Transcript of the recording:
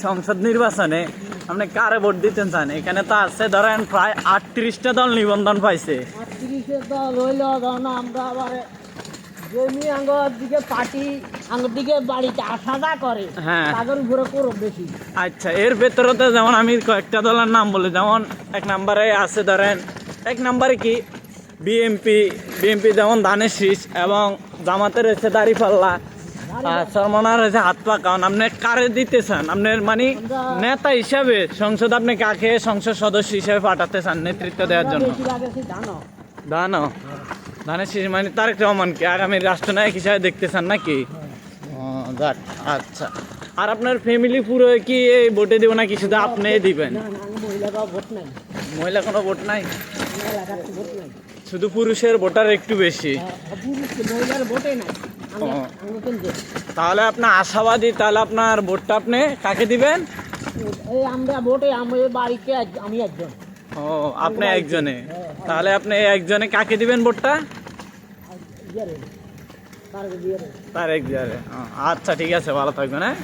সংসদ নির্বাচনে আপনি কারে ভোট দিতে চান? এখানে তো আছে ধরেন প্রায় 38টা দল নিবন্ধন পাইছে। 38 দল হইল ধরুন আমরা আবার জমি আঙ্গর দিকে পার্টি আঙ্গর দিকে বাড়িতে আশাদা করে হ্যাঁ। তাদের উপরে করো বেশি। আচ্ছা, এর ভেতরে তো যেমন আমি কয়েকটা দলের নাম বলি, যেমন এক নম্বরে আছে ধরেন, এক নম্বরে কি বিএমপি যেমন ধানের শীষ, এবং জামাতের রয়েছে দাঁড়িপাল্লা, আর সরমনার হয়েছে হাত পাকান। আপনি কারে দিতে চান? আপনার মানে নেতা হিসাবে সংসদ আপনি কাকে সংসদ সদস্য হিসেবে পাঠাতে চান নেতৃত্ব দেওয়ার জন্য? বেশিরভাগ আছে জানো ধানের শীষ মানে তারেক রহমানকে আগামী রাষ্ট্রনায়ক হিসাবে দেখতে চান নাকি? যাক, আচ্ছা। আর আপনার ফ্যামিলি পুরো কি এই ভোটে দিব নাকি শুধু আপনি দিবেন? না না মহিলারাও ভোট নাই, মহিলা কোনো ভোট নাই, এলাকার ভোট নাই, শুধু পুরুষের ভোটার একটু বেশি। মহিলার ভোটে নাই। তাহলে আপনার আশাবাদী, তাহলে আপনার ভোটটা আপনি কাকে দিবেন? এই আমরা ভোটে আমাদের বাড়িতে আমি একজন। ও, আপনি একজনে, তাহলে আপনি একজনে কাকে দিবেন ভোটটা? তার তারেক জিয়ারে। আচ্ছা, ঠিক আছে, ভালো থাকবেন। হ্যাঁ।